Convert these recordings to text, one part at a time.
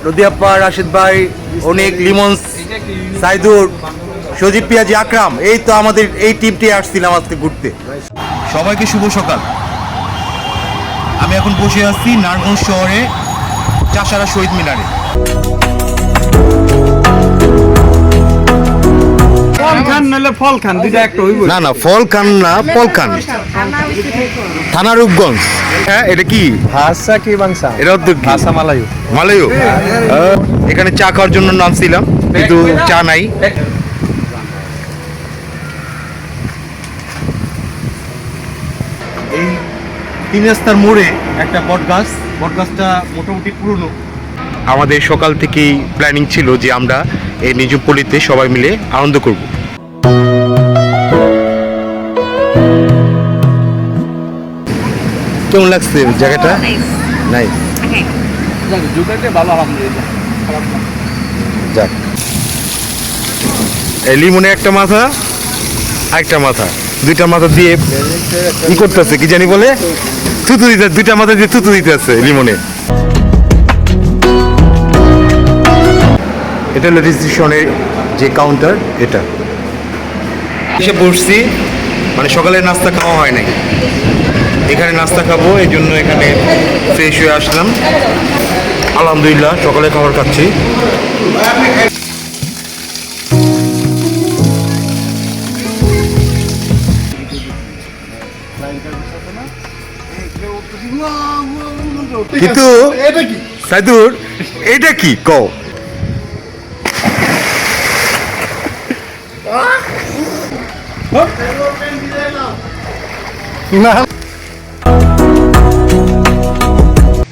রদিয়াপ্পা, রাশেদ ভাই, অনেক লিমন, সাইদুর, সজীব, পিয়াজি, আকরাম, এই তো আমাদের এই টিমটি আসছিলাম আজকে ঘুরতে। সবাইকে শুভ সকাল। আমি এখন বসে আছি নারায়ণগঞ্জ শহরে চাষারা শহীদ মিনারে। না না, ফল খান না, ফল খান, থানা রূপগঞ্জ। হ্যাঁ, এটা কি ভাষা কি বাংলা? এটা তো ভাষা মালায়ু। মালয়। এখানে চা খাওয়ার জন্য নামছিলাম, কিন্তু চা নাই। এই তিন রাস্তার মোড়ে একটা বটগাছটা মোটামুটি পুরনো। আমাদের সকাল থেকেই প্ল্যানিং ছিল যে আমরা এই নিজুমপল্লিতে সবাই মিলে আনন্দ করব। কেমন লাগছে জায়গাটা? নাই যাক, এই লিমনে একটা মাথা, একটা মাথা, দুইটা মাথা দিয়ে কি করতেছে কি জানি বলে, থুতু দিতে, দুইটা মাথা দিয়ে থুতু দিতে আছে লিমনে। এটা হলো রেজিস্ট্রেশনের যে কাউন্টার, এটা এসে বসছি, মানে সকালে নাস্তা খাওয়া হয় নাই, এখানে নাস্তা খাবো, এই জন্য এখানে ফ্রেশ হয়ে আসলাম। আলহামদুলিল্লাহ সকালে খাবার খাচ্ছি। কিন্তু সাইদুর, এটা কি কও?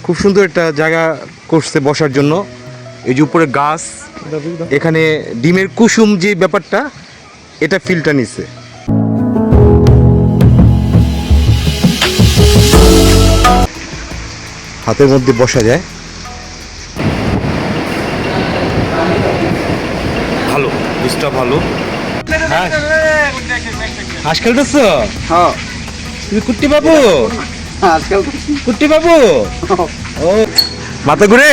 খুব সুন্দর একটা জায়গা করছে বসার জন্য। এই যে উপরে গাছ, এখানে ডিমের কুসুম যে ব্যাপারটা, এটা ফিলটা নিচ্ছে। হাতের মধ্যে বসা যায়, ভালো, বুঝটা ভালো। হ্যাঁ, হাঁস খেলতেছ? হ্যাঁ, তুমি কুট্টি বাবু? আজকাল কুট্টি বাবু, ও মাথা ঘুরে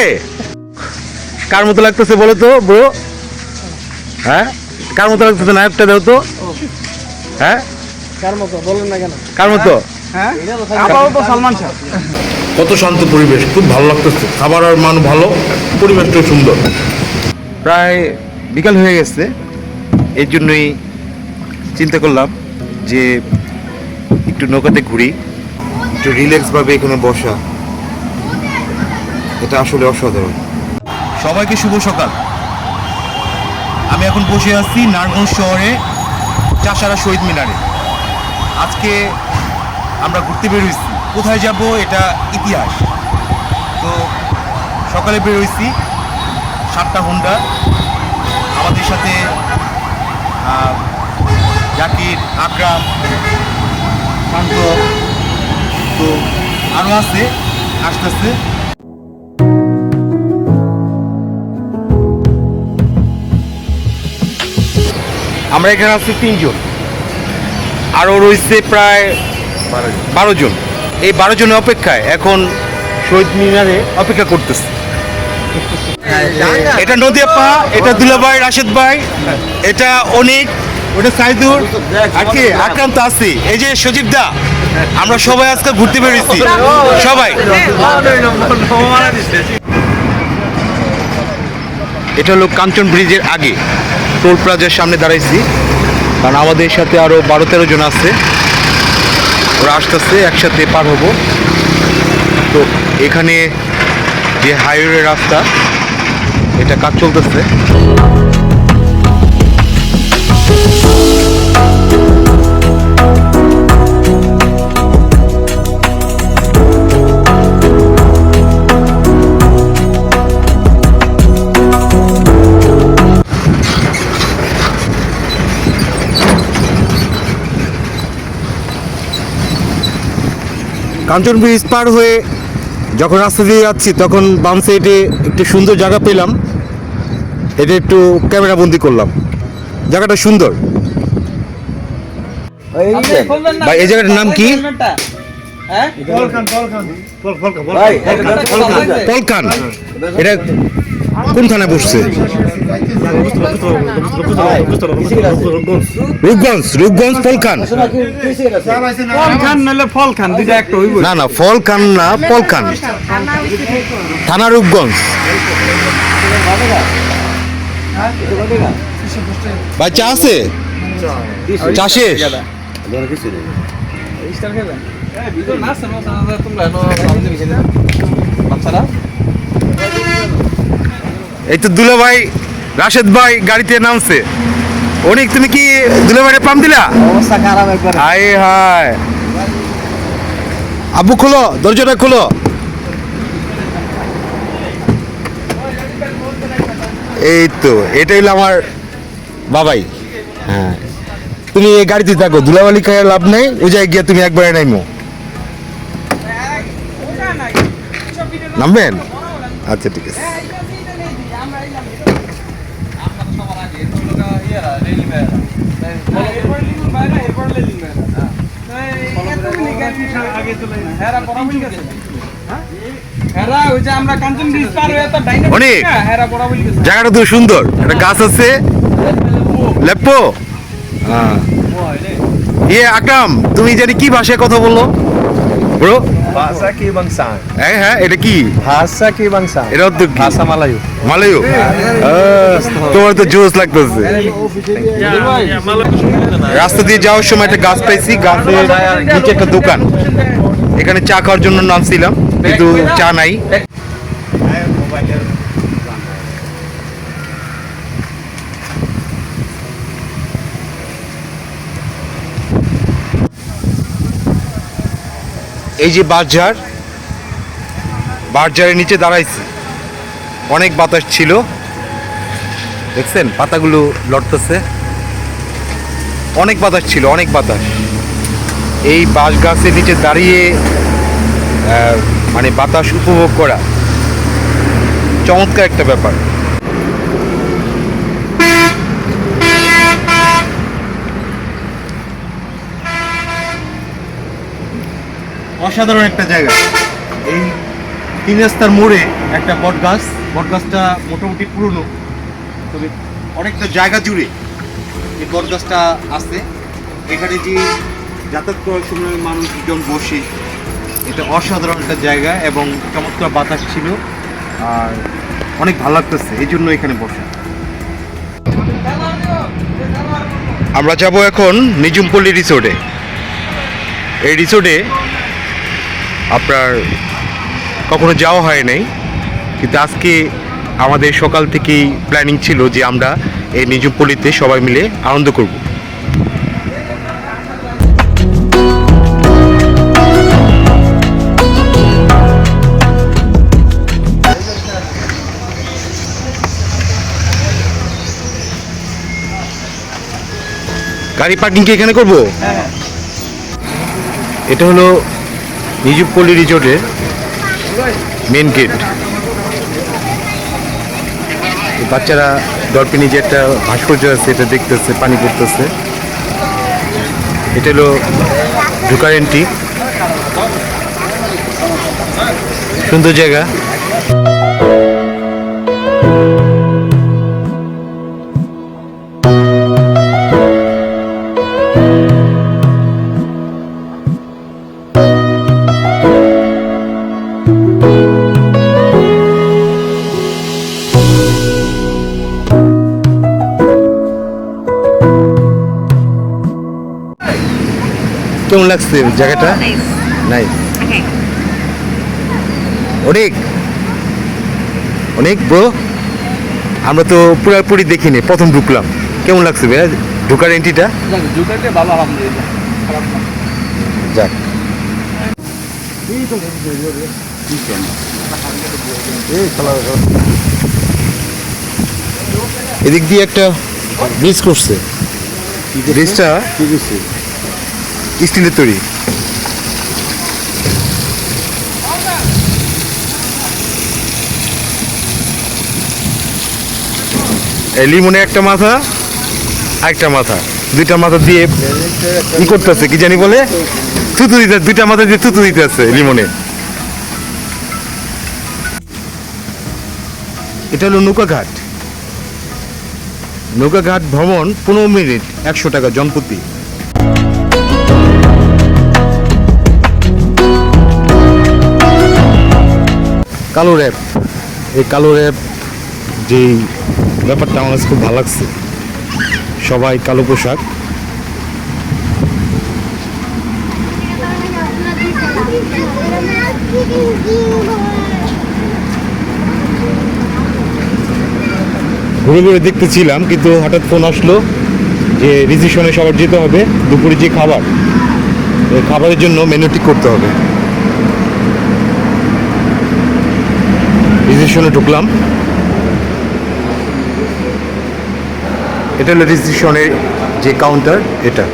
কার মতো লাগতেছে বলো তো ব্রো? হ্যাঁ, কার মতো লাগতেছে? নায়কটা দাও তো। হ্যাঁ, কার মতো বলেন না কেন? কার মতো? হ্যাঁ, আপাতত সালমান শাহ। কত শান্ত পরিবেশ, খুব ভালো লাগতেছে। খাবার আর মান ভালো, পরিবেশটাও সুন্দর। প্রায় বিকাল হয়ে গেছে, এই জন্যই চিন্তা করলাম যে একটু নৌকাতে ঘুরি, একটু রিল্যাক্সভাবে এখানে বসা, এটা আসলে অসাধারণ। সবাইকে শুভ সকাল। আমি এখন বসে আছি নারায়ণগঞ্জ শহরে চাষারা শহীদ মিনারে। আজকে আমরা ঘুরতে বেরোইছি, কোথায় যাব এটা ইতিহাস। তো সকালে বেরোইছি 7টা হোন্ডা, আমাদের সাথে জাকির, আকরাম, শান্ত, তো আরও আছে, আসতেছে। আমরা এখানে আছি 3 জন, আরও রয়েছে প্রায় 12 জন। এই 12 জনের অপেক্ষায় এখন শহীদ মিনারে অপেক্ষা করতেছে। এটা নদিয়াপ্পা, এটা দুলাভাই, রাশেদ ভাই, এটা অনেক, ওটা সাইদুর, আর কি আকরাম তো আছে, এই যে সজীব দা, আমরা সবাই আজকে ঘুরতে বেরিয়েছি সবাই। এটা হলো কাঞ্চন ব্রিজের আগে, টোল প্লাজার সামনে দাঁড়াইছি, কারণ আমাদের সাথে আরো 12-13 জন আছে, ওরা আসতেছে, একসাথে পার হব। তো এখানে যে হাইওয়ে রাস্তা, এটা কাজ চলতেছে। কাঞ্চন ব্রিজ পার হয়ে যখন রাস্তা দিয়ে যাচ্ছি, তখন বাম সাইডে একটু সুন্দর জায়গা পেলাম, এটা একটু ক্যামেরা বন্দি করলাম। জায়গাটা সুন্দর। ভাই, এই জায়গাটার নাম কি? পলখান। এটা কোন থানায় বসছে? রূপগঞ্জ ফলখান। ফল খান নাহলে ফল খান, দুইটা একটা হইব। না না, ফলখান না, ফলখান, থানা রূপগঞ্জ। ভাই চা আছে? চা শেষ? এই তো দুলা ভাই, রাশেদ ভাই গাড়িতে নামছে। অনেক, তুমি কি দুলা ভাইরে পাম দিলা? অবস্থা খারাপ একবার। হায় হায়। আব্বু খোলো, দরজাটা খোলো। এই তো, এটাই হলো আমার বাবাই। হ্যাঁ, তুমি এই গাড়িতে থাকো, ধুলাবালি খাইয়া লাভ নাই, ওই জায়গায় গিয়ে তুমি একবারে নাইমো। নামবেন? আচ্ছা ঠিক আছে। অনেক জায়গাটা তো সুন্দর, একটা গাছ আছে, লেপ্পো। হ্যাঁ। ইয়ে আকরাম, তুমি জানি কি ভাষায় কথা বললো ব্রো? Bahasa kebangsaan. হ্যাঁ, এটা কি? Bahasa kebangsaan. এটা অর্থ কি? Bahasa Melayu. মালয়? তোমার তো জোস লাগতেছে। রাস্তা দিয়ে যাওয়ার সময় একটা গাছ পাইছি, গাছের নিচে একটা দোকান। এখানে চা খাওয়ার জন্য নামছিলাম, কিন্তু চা নাই। এই যে বাজারের নিচে দাঁড়াইছি, অনেক বাতাস ছিল, দেখছেন পাতাগুলো লড়তেছে, অনেক বাতাস ছিল, অনেক বাতাস। এই বাঁশ গাছের নিচে দাঁড়িয়ে মানে বাতাস উপভোগ করা চমৎকার একটা ব্যাপার। অসাধারণ একটা জায়গা। এই 3 রাস্তার মোড়ে একটা বটগাছটা মোটামুটি পুরনো, তবে অনেকটা জায়গা জুড়ে এই বটগাছটা আছে। এখানে যে যাতায়াত করার সময় মানুষজন বসে, এটা অসাধারণ একটা জায়গা এবং চমৎকার বাতাস ছিল, আর অনেক ভালো লাগতেছে, এই জন্য এখানে বসা। আমরা যাব এখন নিজুমপল্লী রিসোর্টে। এই রিসোর্টে আপনার কখনো যাওয়া হয় নাই, কিন্তু আজকে আমাদের সকাল থেকেই প্ল্যানিং ছিল যে আমরা এই নিজুমপল্লীতে সবাই মিলে আনন্দ করব। গাড়ি পার্কিং কি এখানে করব? এটা হলো নিজুমপল্লী রিসোর্টের মেন গেট। বাচ্চারা ডলফিনে যে একটা ভাস্কর্য আছে এটা দেখতেছে, পানি পড়তেছে। এটা হলো ঢোকার এন্ট্রি, সুন্দর জায়গা। কেমন লাগছে জায়গাটা? নাই অনেক ব্রো, আমরা তো পুরোপুরি দেখিনি, প্রথম ঢুকলাম। কেমন লাগছে ভাইয়া ঢোকার এন্ট্রিটা? ভালো, আলহামদুলিল্লাহ। যাক, এদিক দিয়ে একটা ব্রিজ করছে, ব্রিজটা স্টিলের তৈরি। এই লিমনে একটা মাথা, একটা মাথা, দুইটা মাথা দিয়ে কি করতেছে কি জানি বলে, থুতু দিতে, দুইটা মাথা দিয়ে থুতু দিতে আছে লিমনে। এটা হলো নৌকাঘাট। নৌকাঘাট ভ্রমণ 15 মিনিট, 100 টাকা জনপ্রতি। কালো র্যাপ, এই কালো র্যাপ যেই ব্যাপারটা আমার কাছে খুব ভালো লাগছে। সবাই কালো পোশাক। ঘুরে ঘুরে দেখতেছিলাম, কিন্তু হঠাৎ ফোন আসলো যে রিসিপশনে সবার যেতে হবে, দুপুরে যে খাবার, এই খাবারের জন্য মেনু ঠিক করতে হবে। রিসিপশনে ঢুকলাম। এটা হলো রিসিপশনের যে কাউন্টার, এটা।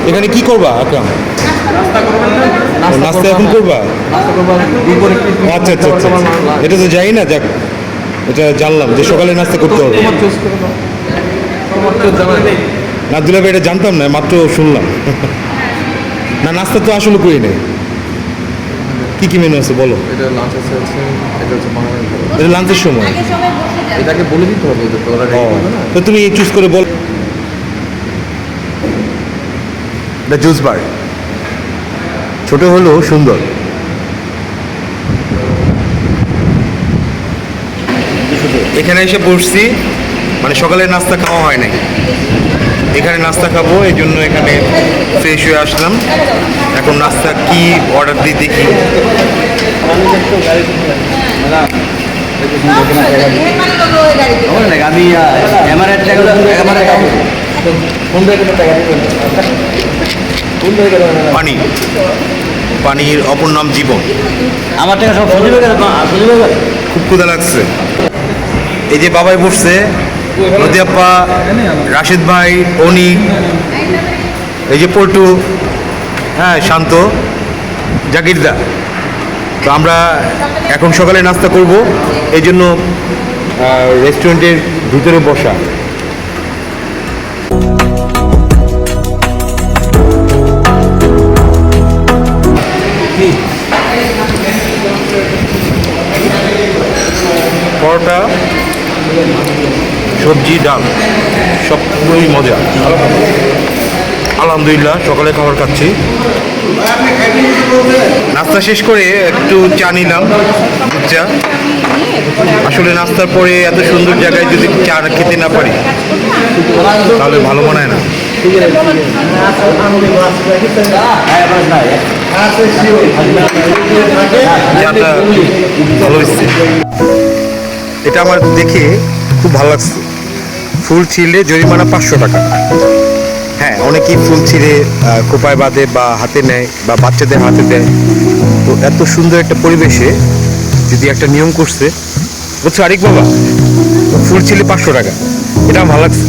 এখানে কি করবা আকরাম? নাস্তা এখন করবা? আচ্ছা আচ্ছা আচ্ছা, এটা তো যাই না, যাক এটা জানলাম যে সকালে নাস্তা করতে হবে। না দুলা ভাই, এটা জানতাম না, মাত্র শুনলাম। না নাস্তা তো আসলে করি নাই। কি কি মেনু আছে বলো? এটা লাঞ্চ আছে, এটা হচ্ছে বাঙালি খাবার। এটা লাঞ্চের সময়। এটাকে বলে দিতে হবে যে তোরা ও, তো তুমি চুজ করে বল। এটা জুস বার, ছোট হলেও সুন্দর। এখানে এসে বসছি, মানে সকালের নাস্তা খাওয়া হয় নাই, এখানে নাস্তা খাবো, এই জন্য এখানে ফ্রেশ হয়ে আসলাম। এখন নাস্তা কি অর্ডার দিই দেখি। আমি এমআরআই পানি, পানির অপর নাম জীবন। আমার টাকা সব সজিবে গেল, খুব ক্ষুধা লাগছে। এই যে বাবাই বসছে, নদিয়াপ্পা, রাশেদ ভাই, অনি, এই যে পল্টু, হ্যাঁ শান্ত, জাকিরদা। তো আমরা এখন সকালে নাস্তা করব, এই জন্য রেস্টুরেন্টের ভিতরে বসা। পরোটা, সবজি, ডাল, সব পুরোই মজা। আলহামদুলিল্লাহ সকালে খাবার খাচ্ছি। নাস্তা শেষ করে একটু চা নিলাম, দুধ চা। আসলে নাস্তার পরে এত সুন্দর জায়গায় যদি চা খেতে না পারি তাহলে ভালো মনে হয় না। চাটা ভালো হচ্ছে। এটা আমার দেখে খুব ভালো লাগছে। ফুল ছিঁড়লে জরিমানা 500 টাকা। হ্যাঁ, অনেকেই ফুল ছিঁড়ে কোপায় বাঁধে বা হাতে নেয় বা বাচ্চাদের হাতে দেয়। তো এত সুন্দর একটা পরিবেশে যদি একটা নিয়ম করছে, বুঝছো আরিক বাবা, ফুল ছিঁড়লে 500 টাকা, এটা আমার ভালো লাগছে।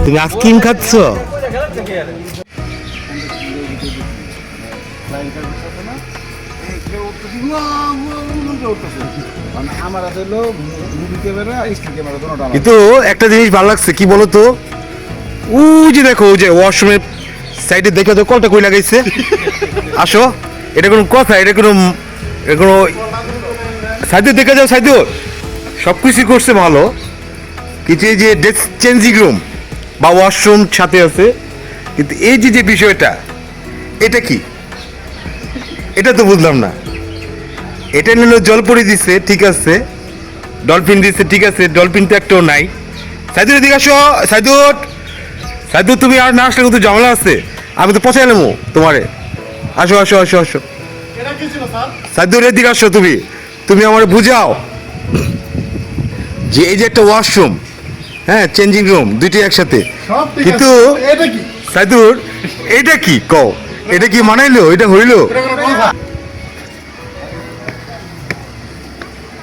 তুমি আইসক্রিম খাচ্ছ? কিন্তু একটা জিনিস ভালো লাগছে, কি বলতো, ওই যে দেখো, ওই যে ওয়াশরুমের সাইডে দেখে তো কলটা কই লাগাইছে। আসো, এটা কোনো কথা? এটা কোনো সাইডে দেখে যাও, সাইডে সব কিছু করছে ভালো, কিছু এই যে ডেস্ক চেঞ্জিং রুম বা ওয়াশরুম সাথে আছে, কিন্তু এই যে বিষয়টা, এটা কি? এটা তো বুঝলাম না। এটা নিল জলপরি দিচ্ছে, ঠিক আছে, ডলফিন দিচ্ছে, ঠিক আছে, ডলফিন তো একটাও নাই। সাইদুর এদিকে আসো, সাইদুর, সাইদুর তুমি আর না আসলে কিন্তু ঝামেলা আছে, আমি তো পচাই নেবো তোমারে। আসো আসো আসো আসো, সাইদুর এদিকে আসো, তুমি আমার বুঝাও যে এই যে একটা ওয়াশরুম, হ্যাঁ চেঞ্জিং রুম দুইটি একসাথে সব ঠিক কিন্তু আছে। এটা কি সাইদুর এটা কি কও এটা কি মানাইলো এটা হইলো এটা কোনো কথা?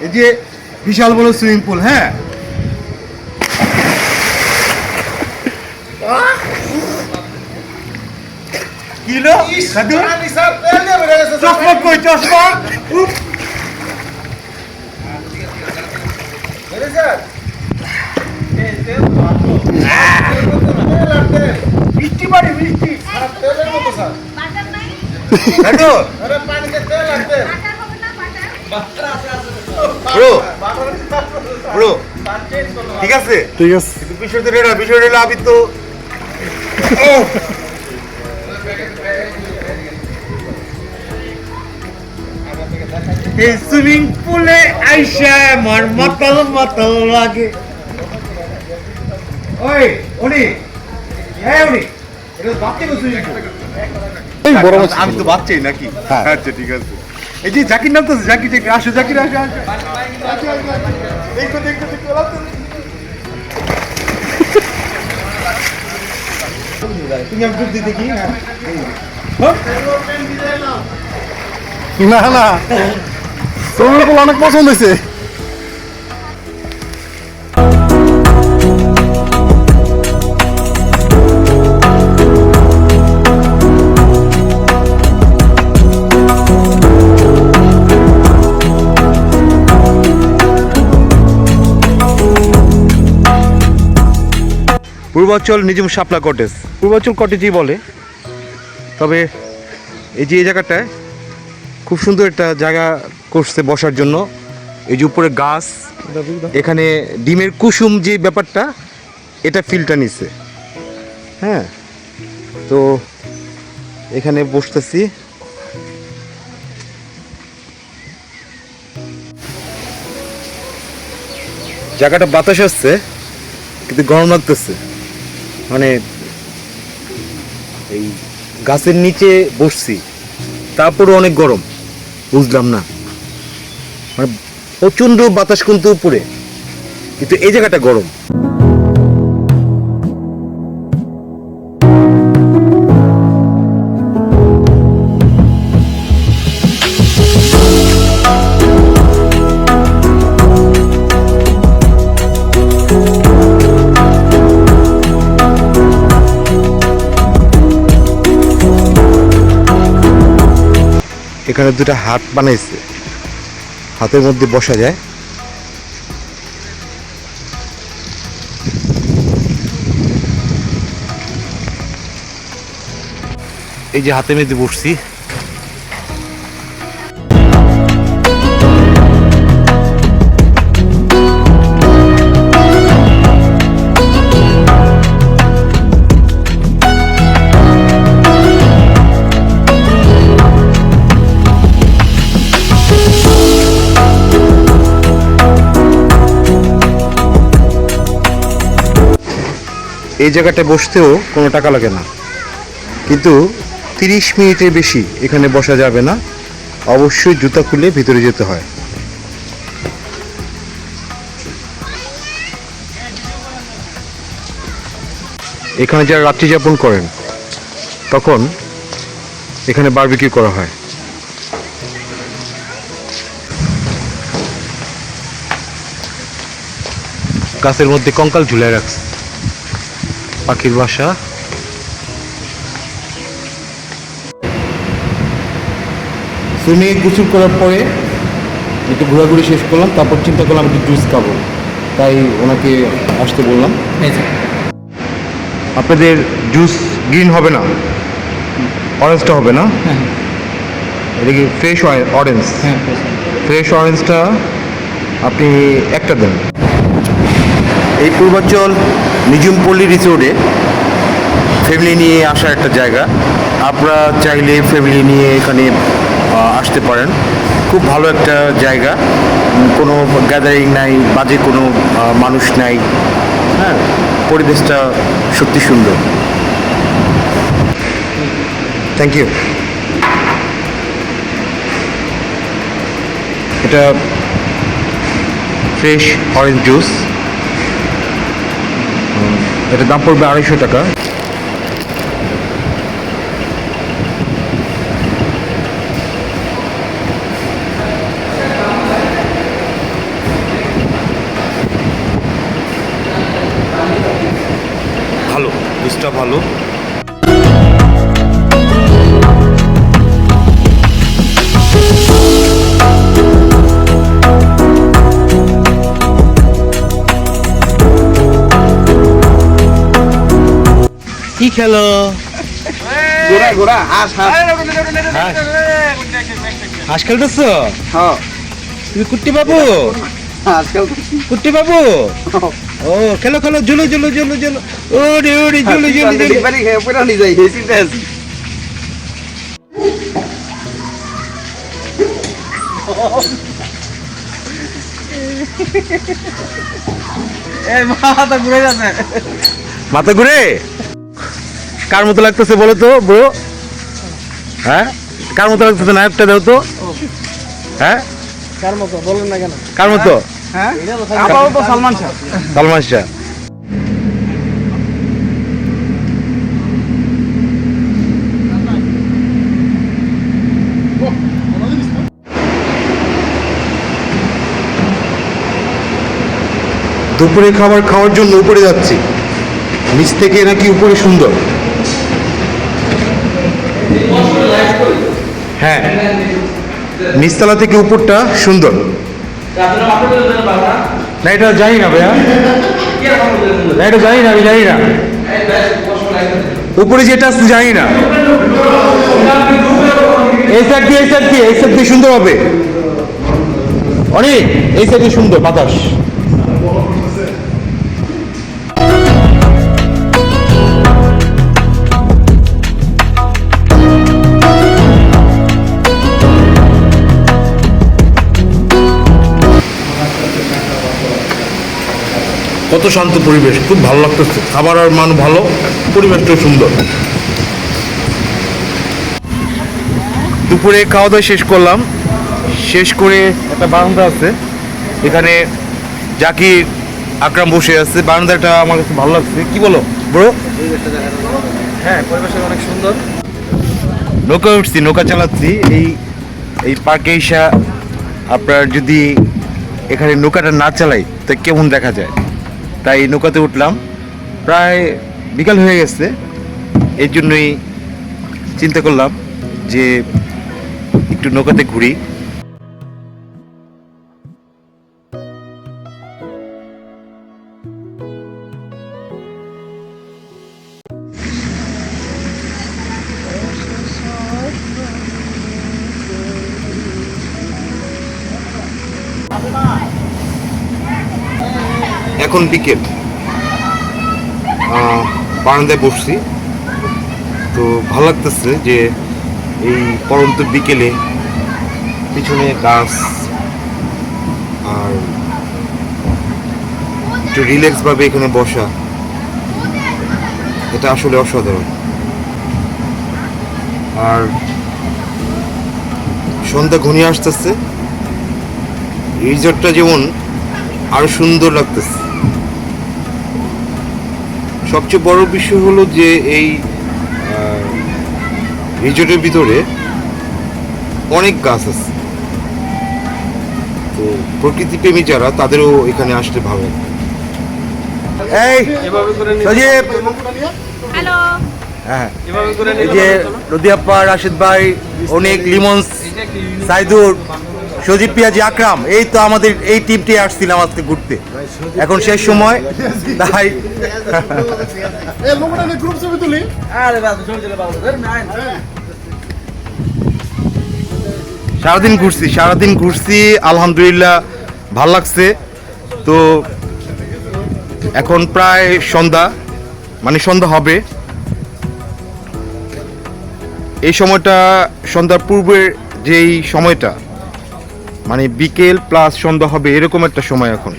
এই যে বিশাল বড় সুইমিং পুল হ্যাঁ কিলো সাইদুর আনি স্যার তেল দিয়ে বেরিয়ে গেছে স্যার। চশমা কই চশমা উফ, বেরিয়ে স্যার। এই তেল তো আসলো। তেল আর তেল। বৃষ্টি পানি বৃষ্টি স্যার, তেলের মতো স্যার। বাটার নাই সাইদুর আরে পানিতে তেল আর তেল। বাটার হবে না বাটার ব্রো বাটারের স্যার। ব্রো স্যার, চেঞ্জ করলো। ঠিক আছে ঠিক আছে। কিন্তু বিষয়টা হলো আমি তো এই সুইমিং পুলে আইসা আমার মাতাল মাতাল লাগে ওই উনি হ্যাঁ উনি এটা বাচ্চা সুইমিং পুল বড় আমি তো বাচ্চাই নাকি আচ্ছা ঠিক আছে এই যে জাকির নাম তো জাকির জাকির আসো জাকির আসো আসো দেখো দেখো দেখো তুমি আমি দুধ দিতে কি হ্যাঁ না না সুইমিং পুল অনেক পছন্দ হয়েছে। পূর্বাঞ্চল নিজম শাপলা কটেজ পূর্বাঞ্চল কটেজই বলে তবে এই যে এই জায়গাটায় খুব সুন্দর একটা জায়গা করছে বসার জন্য এই যে উপরে গাছ এখানে ডিমের কুসুম যে ব্যাপারটা এটা ফিলটা নিছে হ্যাঁ তো এখানে বসতেছি জায়গাটা বাতাস আসছে কিন্তু গরম লাগতেছে মানে এই গাছের নিচে বসছি তারপরও অনেক গরম বুঝলাম না মানে প্রচন্ড বাতাস কিন্তু উপরে কিন্তু এই জায়গাটা গরম এখানে দুটো হাত বানাইছে হাতের মধ্যে বসা যায় এই যে হাতের মধ্যে বসছি এই জায়গাটায় বসতেও কোনো টাকা লাগে না কিন্তু 30 মিনিটের বেশি এখানে বসা যাবে না অবশ্যই জুতা খুলে ভিতরে যেতে হয় এখানে যারা রাত্রি যাপন করেন তখন এখানে বারবিকিউ করা হয় গাছের মধ্যে কঙ্কাল ঝুলে রাখছে পাখির বাসা সুইমিংয়ে গোসল করার পরে একটু ঘোরাঘুরি শেষ করলাম তারপর চিন্তা করলাম একটু জুস খাবো তাই ওনাকে আসতে বললাম আপনাদের জুস গ্রিন হবে না অরেঞ্জটা হবে না এটা কি ফ্রেশ অরেঞ্জ ফ্রেশ অরেঞ্জটা আপনি একটা দেন এই পূর্বাঞ্চল নিজুমপল্লী রিসোর্টে ফ্যামিলি নিয়ে আসার একটা জায়গা আপনারা চাইলে ফ্যামিলি নিয়ে এখানে আসতে পারেন খুব ভালো একটা জায়গা কোনো গ্যাদারিং নাই বাজে কোনো মানুষ নাই হ্যাঁ পরিবেশটা সত্যি সুন্দর থ্যাংক ইউ এটা ফ্রেশ অরেঞ্জ জুস এটার দাম পড়বে 250 টাকা। ভালো, জুসটা ভালো। কি খেলো? গোড়া গোড়া হাঁস হাঁস হাঁস খেলতেছ? হ্যাঁ তুমি কুট্টি বাবু? আজকাল কুট্টি বাবু? ও খেলো খেলো, জুলো জুলো জুলো জুলো, ওরে ওরে জুলো জুলো জুলো। বাড়ি খেয়ে পড়া নিয়ে যাই এই চিন্তা আছে এই মাথা ঘুরে যাচ্ছে মাথা ঘুরে? কার মতো লাগতেছে বলো তো ব্রো? হ্যাঁ, কার মতো লাগতেছে? নায়কটা দাও তো। হ্যাঁ, কার মতো বলেন না কেন কার মতো? হ্যাঁ আপাতত সালমান শাহ সালমান শাহ। দুপুরে খাবার খাওয়ার জন্য উপরে যাচ্ছি। নিচ থেকে নাকি উপরে সুন্দর। হ্যাঁ, নিচতলা থেকে উপরটা সুন্দর। না এটা জানি না ভাইয়া, না এটা জানি না, আমি জানি না উপরে যেটা আছে জানি না। এই সাইড দিয়ে, এই সাইড দিয়ে, এই সাইড দিয়ে সুন্দর হবে অনেক। এই সাইড দিয়ে সুন্দর বাতাস। কত শান্ত পরিবেশ, খুব ভালো লাগতেছে। খাবার আর মান ভালো, পরিবেশটাও সুন্দর। দুপুরে খাওয়া দাওয়া শেষ করলাম। শেষ করে একটা বারান্দা আছে, এখানে জাকির আকরাম বসে আছে। বারান্দাটা আমার কাছে ভালো লাগছে। কি বলো ব্রো? হ্যাঁ, পরিবেশটা অনেক সুন্দর। নৌকা উঠছি, নৌকা চালাচ্ছি। এই পার্কে এসে আপনার যদি এখানে নৌকাটা না চালাই তো কেমন দেখা যায়, তাই নৌকাতে উঠলাম। প্রায় বিকাল হয়ে গেছে, এর জন্যই চিন্তা করলাম যে একটু নৌকাতে ঘুরি। এখন বিকেল, বারান্দায় বসছি। তো ভালো লাগতেছে যে এই পরন্ত বিকেলে পিছনে গাছ আর একটু রিল্যাক্স ভাবে এখানে বসা, এটা আসলে অসাধারণ। আর সন্ধ্যা ঘনিয়ে আসতেছে, রিসর্টটা যেমন আরো সুন্দর লাগতেছে। সবচেয়ে বড় বিষয় হলো যে এই রিসর্টের ভিতরে অনেক গাছ আছে, তো প্রকৃতি প্রেমী যারা তাদেরও এখানে আসতে ভালো লাগে। এই সজীব, হ্যালো হ্যাঁ এই যে রদিয়াপ্পা, রাশেদ ভাই, অনেক, লিমন, সাইদুর, সজীব, পিয়াজি, আকরাম, এই তো আমাদের এই টিমটি আসছিলাম আজকে ঘুরতে। এখন শেষ সময়, তাই গ্রুপ ছবি তুলি সারাদিন ঘুরছি, আলহামদুলিল্লাহ ভাল লাগছে। তো এখন প্রায় সন্ধ্যা, মানে সন্ধ্যা হবে। এই সময়টা সন্ধ্যার পূর্বের যেই সময়টা, মানে বিকেল প্লাস সন্ধ্যা হবে এরকম একটা সময় এখন।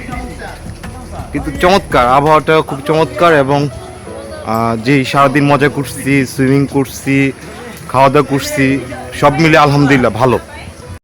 কিন্তু চমৎকার, আবহাওয়াটা খুব চমৎকার। এবং যেই সারাদিন মজা করছি, সুইমিং করছি, খাওয়া দাওয়া করছি, সব মিলে আলহামদুলিল্লাহ ভালো।